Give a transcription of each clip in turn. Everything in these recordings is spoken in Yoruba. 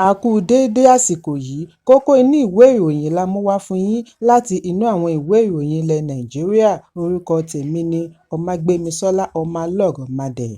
A kú déédé àsìkò yìí, kókó inú ìwé ìròyìn la mú wá fún yín láti inú àwọn ìwé ìròyìn ilẹ̀ Nàìjíríà. Orúkọ tèmi ni Ọmágbémisọ́lá Ọmọlọ́rọ̀mádẹ.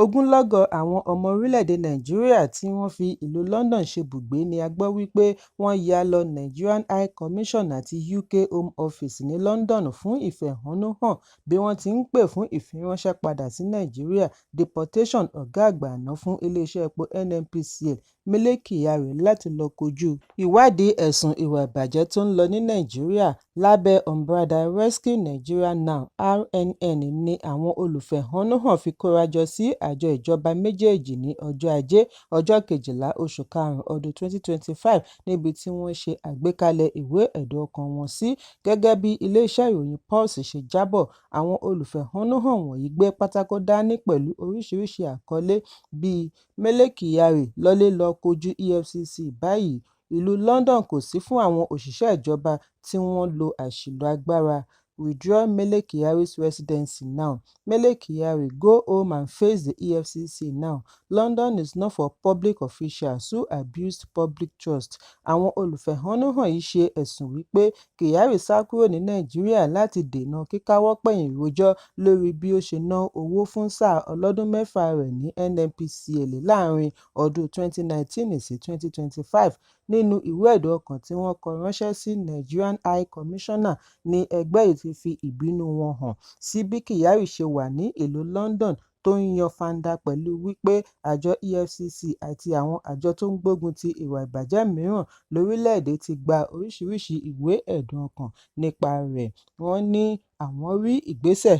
Ogunlọ́gọ̀ àwọn ọmọ orílẹ̀-èdè Nàìjíríà tí wọ́n fi ìlú London ṣebùgbé ni a gbọ́ wípé wọ́n ya lọ Nigerian High Commission àti UK Home Office ní London fún ìfẹ̀hónúhàn bí wọ́n ti ń pè fún ìfiránṣẹ́ padà sí Nàìjíríà. Deportation ọ̀gá àgbà àná fún iléeṣẹ́ epo NNPCL Mele Kyari láti lọ kojú ìwádìí ẹ̀sùn ìwà ìbàjẹ́ tó ń lọ ní Nàìjíríà lábẹ́ umbrella Rescue Nigeria Now (RNN) ni àwọn olùfẹ̀hónúhàn fi kórajọ sí àjọ ìjọba méjèèjì ní ọjọ́ Ajé, ọjọ́ 12 oṣù karùn-ún ọdún 2025 níbi tí wọ́n ṣe àgbékalẹ̀ ìwé ẹ̀dùn ọkàn wọn sí. Gẹ́gẹ́ bí iléeṣẹ́ ìròyìn Pulse ṣe jábọ̀, àwọn olùfẹ̀hónúhàn wọ̀nyí gbé pátákó dání pẹ̀lú oríṣiríṣi àkọlé bíi Mele Kyari lọlé lọ kojú EFCC báyìí, ìlú London kò sí fún àwọn òṣìṣẹ́ ìjọba tí wọ́n lo àṣìlò agbára, Withdraw Mele Kyari's residency now, Mele Kyari go home and face the EFCC now, London is not for public officials who abused public trust. Àwọn olùfẹ̀hónúhàn yìí ṣe ẹ̀sùn wípé Kyari sá kúrò ní Nàìjíríà láti dènà kíkáwọ́ pọ̀nyìn rojọ́ lórí bí ó ṣe ná owó fún sáà ọlọ́dún 6 rẹ̀ ní NNPCL láàrin ọdún 2019 sí 2025. Nínú ìwé ẹ̀dùn ọkàn tí wọ́n kọ ránṣẹ́ sí Nigerian High Commissioner ní ẹgbẹ́ yìí ti fi ìbínú wọn hàn sí bí Kyari ṣe wà ní ìlú London tó ń yan fanda pẹ̀lú wípé àjọ EFCC àti àwọn àjọ tó ń gbógun ti ìwà ìbàjẹ́ mìíràn lórílẹ̀-èdè ti gba oríṣiríṣi ìwé ẹ̀dùn ọkàn nípa rẹ̀. Wọ́n ní àwọn rí ìgbésẹ̀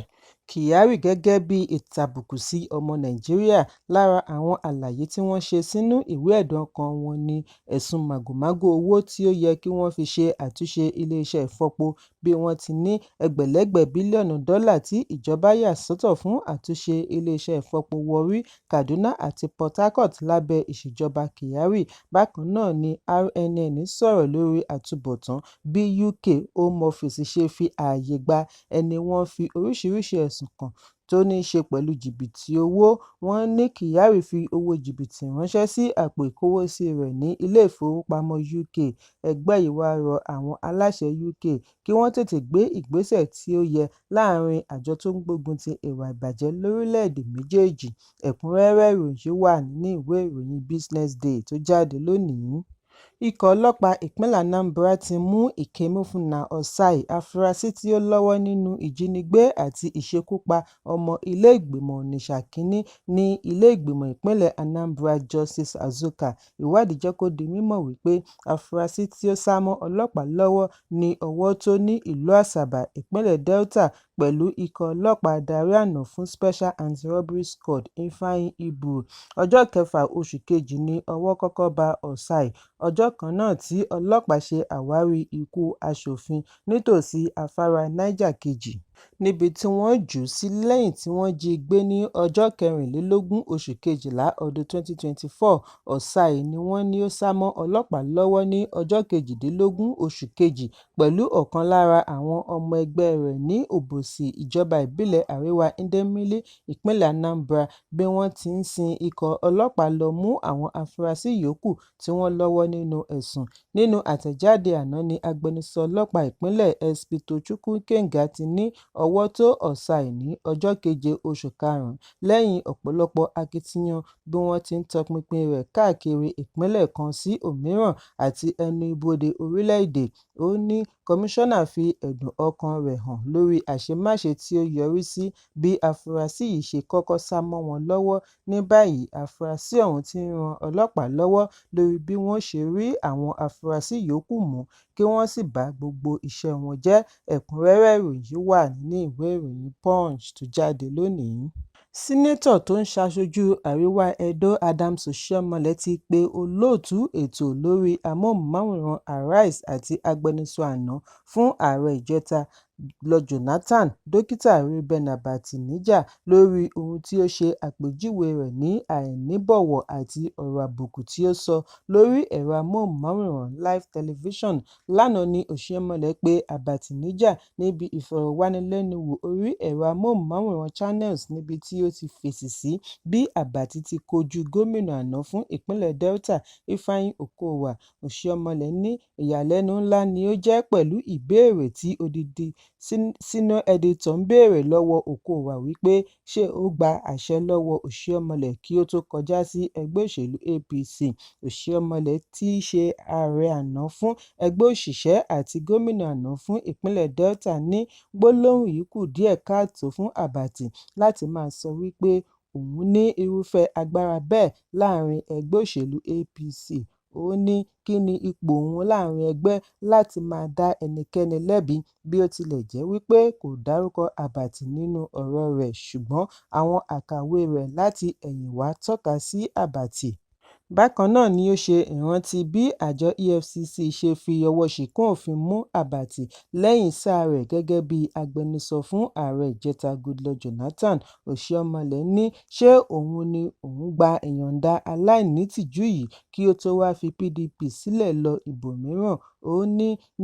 Kyari gẹ́gẹ́ bí ìtàbùkù sí ọmọ Nàìjíríà. Lára àwọn àlàyé tí wọ́n ṣe sínú ìwé ẹ̀dùn ọkàn wọn ni ẹ̀sùn màgòmágó owó tí ó yẹ kí wọ́n fi ṣe àtúnṣe iléeṣẹ́ ìfọpo, bí wọ́n ti ní ẹgbẹ̀lẹ́gbẹ̀ bílíọ̀nù dọ́là tí ìjọba yà sọ́tọ̀ fún àtúnṣe iléeṣẹ́ ìfọpo Warri, Kaduna àti Port Harcourt lábẹ́ ìṣèjọba Kyari. Bákan náà ni RNN sọ̀rọ̀ lórí àtúbọ̀tán bí UK Home Office ṣe fi ààyè gba ẹni wọ́n fi oríṣiríṣi ẹ̀sùn kàn tó ní í ṣe pẹ̀lú jìbìtì owó. Wọ́n ní Kyari fi owó jìbìtì ránṣẹ́ sí àpò ìkówósí rẹ̀ ní ilé ìfowópamọ́ UK. Ẹgbẹ́ yìí wá rọ àwọn aláṣẹ UK kí wọ́n tètè gbé ìgbésẹ̀ tí ó yẹ láàrin àjọ tó ń gbógun ti ìwà ìbàjẹ́ lórílẹ̀-èdè méjèèjì. Ẹ̀kúnrẹ́rẹ́ ìròyìn wà nínú ìwé ìròyìn Business Day tó jáde lónìí. Ikọ̀ ọlọ́pàá ìpínlẹ̀ Anambra ti mú Ikemefuna Osai, afurasí tí ó lọ́wọ́ nínú ìjínigbé àti ìṣekúpa ọmọ ilé-ìgbìmọ̀ Onitsha Kínní ní ilé-ìgbìmọ̀ ìpínlẹ̀ Anambra Justice Azuka. Ìwádìí jẹ́ kó di mímọ̀ wípé afurasí tí ó sá mọ́ ọlọ́pàá lọ́wọ́ ní ọwọ́ tó ní ìlú Asaba, ìpínlẹ̀ Delta, pẹ̀lú ikọ̀ ọlọ́pàá adarí àná fún Special Anti-Robbery Squad Ifeanyi Igburu. Ọjọ́ 6 oṣù kejì ni ọwọ́ kọ́kọ́ ba Osai, ọjọ́ kan náà tí ọlọ́pàá ṣe àwárí ikú aṣòfin nítòsí afárá Niger kejì, níbi tí wọ́n jù ú sí lẹ́yìn tí wọ́n jí i gbé ní ọjọ́ 24 oṣù kejìlá ọdún 2024. Osai ni wọ́n ní ó sá mọ́ ọlọ́pàá lọ́wọ́ ní ọjọ́ 18 oṣù kejì pẹ̀lú ọ̀kan lára àwọn ọmọ ẹgbẹ́ rẹ̀ ní Obosi, ìjọba ìbílẹ̀ Àríwá Idemili, ìpínlẹ̀ Anambra, bí wọ́n ti ń sin ikọ̀ ọlọ́pàá lọ mú àwọn afurasí yòókù tí wọ́n lọ́wọ́ nínú ẹ̀sùn. Nínú àtẹ̀jáde àná ni agbẹnusọ ọlọ́pàá ìpínlẹ̀ SP Tochukwu Ikenga ti ní ọwọ́ tó Osai ní ọjọ́ 7 oṣù karùn-ún lẹ́yìn ọ̀pọ̀lọpọ̀ akitiyan bí wọ́n ti ń tọpinpin rẹ̀ káàkiri ìpínlẹ̀ kan sí òmíràn àti ẹnu ibodè orílẹ̀-èdè. Ó ní kọmíṣánná fi ẹ̀dùn ọkàn rẹ̀ hàn lórí àṣemáṣe tí ó yọrí sí bí afurasí yìí ṣe kọ́kọ́ sá mọ́ wọn lọ́wọ́. Ní báyìí, afurasí ọ̀hún ti ń ran ọlọ́pàá lọ́wọ́ lórí bí wọ́n ṣe rí àwọn afurasí yòókù mú kí wọ́n sì bá gbogbo iṣẹ́ wọn jẹ́. Ẹ̀kúnrẹ́rẹ́ ìròyìn wà nínú ìwé ìròyìn Punch tó jáde lónìí. Sínétọ̀ tó ń ṣaṣojú Àríwá Edo Adams Oshiomhole ti pe olóòtú ètò lórí amóhùnmáwòrán Arise àti agbẹnusọ àná fún ààrẹ ìjẹta Goodluck Jonathan, dókítà Reuben Abati níjà lórí ohun tí ó ṣe àpèjúwe rẹ̀ ní àìníbọ̀wọ̀ àti ọ̀rọ̀ àbùkù tí ó sọ lórí ẹ̀rọ amóhùnmáwòrán Live Television. Lánàá ni Oshiomhole pe Abati níjà níbi ìfọ̀rọ̀wánilẹ́nuwò orí ẹ̀rọ amóhùnmáwòrán Channels níbi tí ó ti fèsì sí bí Abati ti kojú gómìnà àná fún ìpínlẹ̀ Delta Ifeanyi Okowa. Oshiomhole ní ìyàlẹ́nu ńlá ni ó jẹ́ pẹ̀lú ìbéèrè tí odidi senior editor ń béèrè lọ́wọ́ Okowa wípé ṣé ó gba àṣẹ lọ́wọ́ Oshiomhole kí ó tó kọjá sí ẹgbẹ́ òṣèlú APC. Oshiomhole tí í ṣe ààrẹ àná fún ẹgbẹ́ òṣìṣẹ́ àti gómìnà àná fún ìpínlẹ̀ Delta ní gbólóhùn yìí kù díẹ̀ káàtó fún Abati láti máa sọ wípé òun ní irúfẹ́ agbára bẹ́ẹ̀ láàrin ẹgbẹ́ òṣèlú APC. Ó ní kí ni ipò òun láàrin ẹgbẹ́ láti máa dá ẹnikẹ́ni lẹ́bi, bí ó tilẹ̀ jẹ́ wípé kò dárúkọ Abati nínú ọ̀rọ̀ rẹ̀, ṣùgbọ́n àwọn àkàwé rẹ̀ láti ẹ̀yìnwá tọ́ka sí Abati. Bákan náà ni ó ṣe ìrántí bí àjọ EFCC ṣe fi ọwọ́ ṣìkún òfin mú Abati lẹ́yìn sáà rẹ̀ gẹ́gẹ́ bí agbẹnusọ fún ààrẹ ìjẹta Goodluck Jonathan. Oshiomhole ní ṣé òun ni òun gba ìyọ̀ǹda aláìnítìjú yìí kí ó tó wá fi PDP sílẹ̀ lọ ibòmíràn. Ó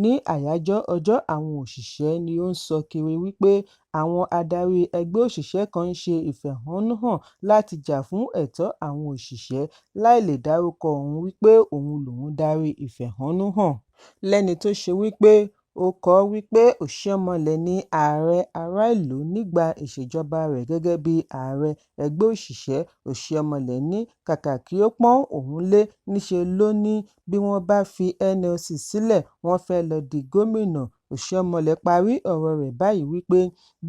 ní àyájọ́ ọjọ́ àwọn òṣìṣẹ́ ni ó ń sọ kiri wípé àwọn adarí ẹgbẹ́ òṣìṣẹ́ kan ń ṣe ìfẹ̀hónúhàn láti jà fún ẹ̀tọ́ àwọn òṣìṣẹ́ láì lè dárúkọ òun wípé òun lòun darí ìfẹ̀hónúhàn. Lẹ́ni tó ṣe wípé ó kọ wípé Oshiomhole ní ààrẹ ará ìlú nígbà ìṣèjọba rẹ̀ gẹ́gẹ́ bí ààrẹ ẹgbẹ́ òṣìṣẹ́. Oshiomhole ní kàkà kí ó pọ́n òun lé níṣe ló ní bí wọ́n bá fi NLC sílẹ̀ wọ́n fẹ́ lọ di gómìnà. Oshiomhole parí ọ̀rọ̀ rẹ̀ báyìí wípé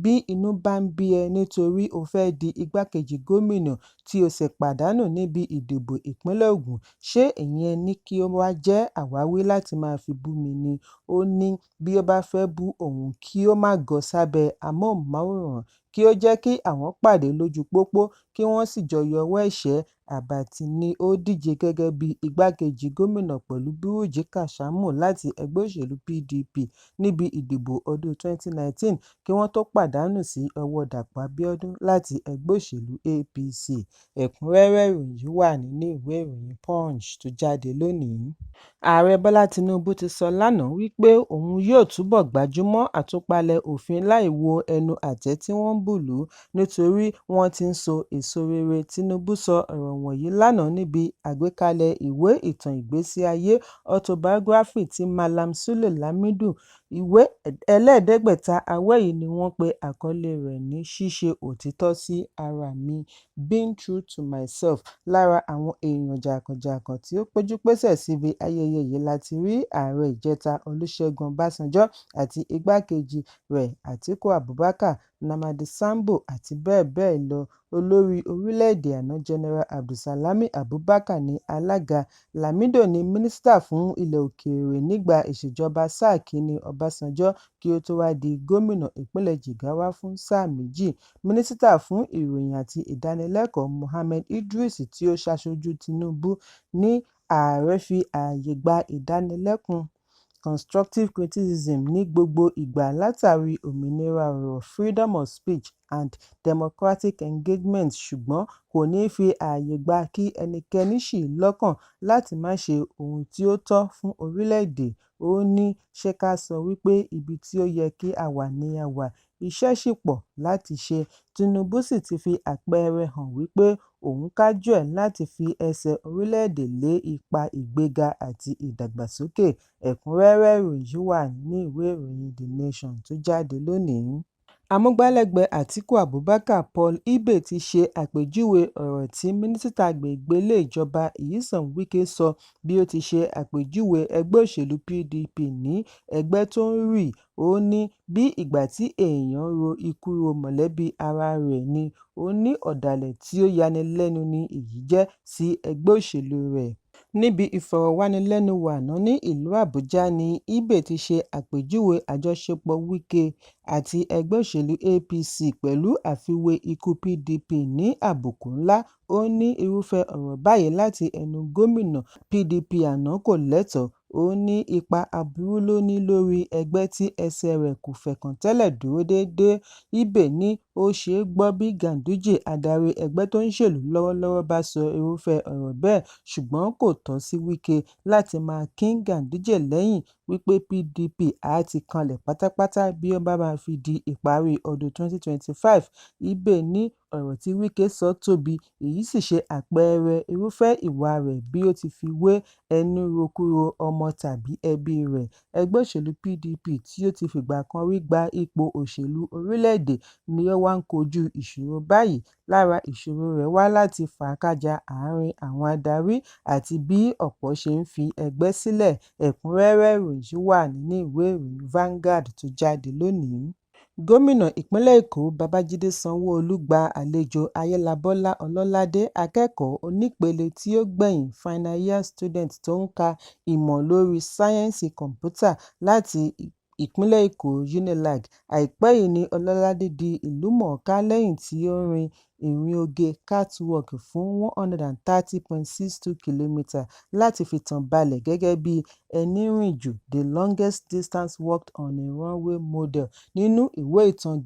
bí inú bá ń bí ẹ nítorí o fẹ́ di igbákejì gómìnà tí o sì pàdánù níbi ìdìbò ìpínlẹ̀ Ògùn, ṣé ìyẹn ní kí ó wá jẹ́ àwáwí láti máa fi bú mi ni? Ó ní bí ó bá fẹ́ bú òun kí ó má gọ sábẹ́ amóhùnmáwòrán, kí ó jẹ́ kí àwọn pàdé lójú pópó kí wọ́n sì jọ yọwọ́ ẹ̀ṣẹ́. Abati ni ó díje gẹ́gẹ́ bí igbákejì gómìnà pẹ̀lú Bùrúnjí Kàsámù láti ẹgbẹ́ òṣèlú PDP níbi ìdìbò ọdún 2019 kí wọ́n tó pàdánù sí ọwọ́ Dàpọ̀ Abíọ́dún láti ẹgbẹ́ òṣèlú APC. Ẹ̀kúnrẹ́rẹ́ ìròyìn yìí wà nínú ìwé ìròyìn Punch tó jáde lónìí. Ààrẹ Bọ́lá Tinubu ti sọ lánàá wípé òun yóò túbọ̀ gbájúmọ́ àtúpalẹ̀ òfin láì wo ẹnu àtẹ́ tí wọ́n ń bù lù ú nítorí wọ́n ti ń so èso rere. Tinubu sọ ọ̀rọ̀ wọ̀nyí lánàá níbi àgbékalẹ̀ ìwé ìtàn ìgbésí ayé autobiography ti Mallam Sule Lamido. Ìwé ẹlẹ́ẹ̀ẹ́dẹ́gbẹ̀ta awẹ́ yìí ni wọ́n pe àkọlé rẹ̀ ní ṣíṣe òtítọ́ sí ara mi, Being True to Myself. Lára àwọn èèyàn jàǹkànjàǹkàn tí ó péjúpésẹ̀ síbi ayẹyẹ yìí láti rí ààrẹ ìjẹta Olúṣẹ́gun Ọbásanjọ́ àti igbákejì rẹ̀ Àtíkù Abubakar, Nnamdi Sambo àti bẹ́ẹ̀ bẹ́ẹ̀ lọ. Olórí orílẹ̀-èdè àná General Abdulsalami Abubakar ní alága. Lamido ní mínísítà fún ilẹ̀ òkèèrè nígbà ìṣèjọba sáà kínní Ọbásanjọ́ kí ó tó wá di gómìnà ìpínlẹ̀ Jigawa fún sáà méjì. Mínísítà fún ìròyìn àti ìdánilẹ́kọ̀ọ́ Mohammed Idris tí ó ṣaṣojú Tinubu ní ààrẹ fi ààyè gba ìdánilẹ́kùn constructive criticism ní gbogbo ìgbà látàrí òmìnira ọ̀rọ̀ freedom of speech and democratic engagement, ṣùgbọ́n kò ní fi ààyè gba kí ẹnikẹ́ni ṣì lọ́kàn láti má ṣe ohun tí ó tọ́ fún orílẹ̀-èdè. Ó ní ṣé ká sọ wípé ibi tí ó yẹ kí a wà ni a wà, iṣẹ́ ṣì pọ̀ láti ṣe. Tinubu sì ti fi àpẹẹrẹ hàn wípé òun kájú ẹ̀ láti fi ẹsẹ̀ orílẹ̀-èdè lé ipa ìgbéga àti ìdàgbàsókè. Ẹ̀kúnrẹ́rẹ́ ìròyìn yìí wà nínú ìwé ìròyìn The Nation tó jáde lónìí. Amúgbálẹ́gbẹ̀ẹ́ Àtíkù Abubakar Paul Ibe ti ṣe àpèjúwe ọ̀rọ̀ tí mínísítà agbègbè ilé ìjọba Nyesom Wike sọ bí ó ti ṣe àpèjúwe ẹgbẹ́ òṣèlú PDP ní ẹgbẹ́ tó ń rì. Ó ní bí ìgbà tí èèyàn ro ikú ro mọ̀lẹ́bí ara rẹ̀ ni. Ó ní ọ̀dàlẹ̀ tí ó yanilẹ́nu ni èyí jẹ́ sí ẹgbẹ́ òṣèlú rẹ̀. Níbi ìfọ̀rọ̀wánilẹ́nuwò àná ní ìlú Àbújá ni Ibe ti ṣe àpèjúwe àjọṣepọ̀ Wike àti ẹgbẹ́ òṣèlú APC pẹ̀lú àfiwé ikú PDP ní àbùkù ńlá. Ó ní irúfẹ́ ọ̀rọ̀ báyìí láti ẹnu gómìnà PDP àná kò lẹ́tọ̀ọ́. ó ní ipa aburú ló ní lórí ẹgbẹ́ tí ẹsẹ̀ rẹ̀ kò fẹ̀kàn tẹ́lẹ̀ dúró déédéé. Ibe ní ó ṣeé gbọ́ bí Ganduje, adarí ẹgbẹ́ tó ń ṣèlú lọ́wọ́lọ́wọ́ bá sọ irúfẹ́ ọ̀rọ̀ bẹ́ẹ̀, ṣùgbọ́n kò tọ́ sí Wike láti máa kín Ganduje lẹ́yìn wípé PDP á ti kanlẹ̀ pátápátá bí ó bá máa fi di ìparí ọdún 2025. Ibe ní ọ̀rọ̀ tí Wike sọ tóbi, èyí sì ṣe àpẹẹrẹ irúfẹ́ ìwà rẹ̀ bí ó ti fi wé ẹni rokúro ọmọ tàbí ẹbí rẹ̀. Ẹgbẹ́ òṣèlú PDP tí ó ti fìgbà kan rí gba ipò òṣèlú orílẹ̀-èdè ni ó wá ń kojú ìṣòro báyìí. Lára ìṣòro rẹ̀ wá láti fàákàjà àárín àwọn adarí àti bí ọ̀pọ̀ ṣe ń fi ẹgbẹ́ sílẹ̀. Ẹ̀kúnrẹ́rẹ́ ìròyìn wà nínú ìwé ìròyìn Vanguard tó jáde lónìí. Gómìnà ìpínlẹ̀ Èkó Babájídé Sanwó-Olú gba àlejò Ayélabọ́lá Ọlọ́ládé, akẹ́kọ̀ọ́ onípele tí ó gbẹ̀yìn final year student tó ń ka ìmọ̀ lórí sáyẹ́ǹsì kọ̀ǹpútà láti ìpínlẹ̀ Èkó UNILAG. Àìpẹ́ yìí ni Ọlọ́ládé di ìlúmọ̀ọ́ká lẹ́yìn tí ó rin ìrìn oge catwalk fún 130.62 kìlómítà láti fi tàn balẹ̀ gẹ́gẹ́ bí ẹni rìn jù the longest distance walked on a runway model nínú ìwé ìtàn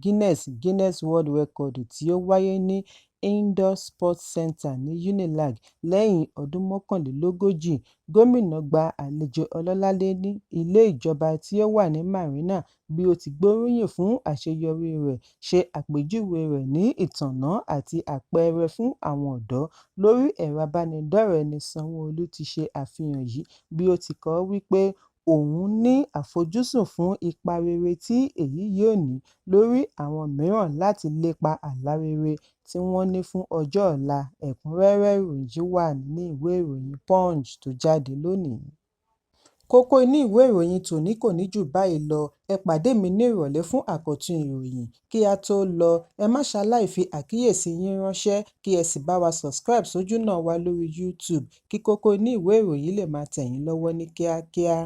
Guinness World Record tí ó wáyé ní Indoor Sports Center ní UNILAG lẹ́yìn ọdún 39. Gómìnà gba àlejò Ọlọ́ládé ní ilé ìjọba tí ó wà ní Marina bí ó ti gbóríyìn fún àṣeyọrí rẹ̀, ṣe àpèjúwe rẹ̀ ní ìtọ́nà àti àpẹẹrẹ fún àwọn ọ̀dọ́. Lórí ẹ̀rọ abánidọ́rẹ̀ẹ́ ní Sanwó-Olú ti ṣe àfihàn yìí bí ó ti kọ wípé òun ní àfojúsùn fún ipa rere tí èyí yóò ní lórí àwọn mìíràn láti lépa àlá rere tí wọ́n ní fún ọjọ́ ọ̀la. Ẹ̀kúnrẹ́rẹ́ ìròyìn wà nínú ìwé ìròyìn Punch tó jáde lónìí. Kókó inú ìwé ìròyìn tòní kò ní jù báyìí lọ. Ẹ pàdé mi ní ìrọ̀lẹ́ fún àkọ́tún ìròyìn. Kí a tó lọ, ẹ má ṣaláì fi àkíyèsí yín ránṣẹ́ kí ẹ sì bá wa subscribe sójú náà wa lórí YouTube kí kókó inú ìwé ìròyìn lè máa tẹ̀ yín lọ́wọ́ ní kíákíá.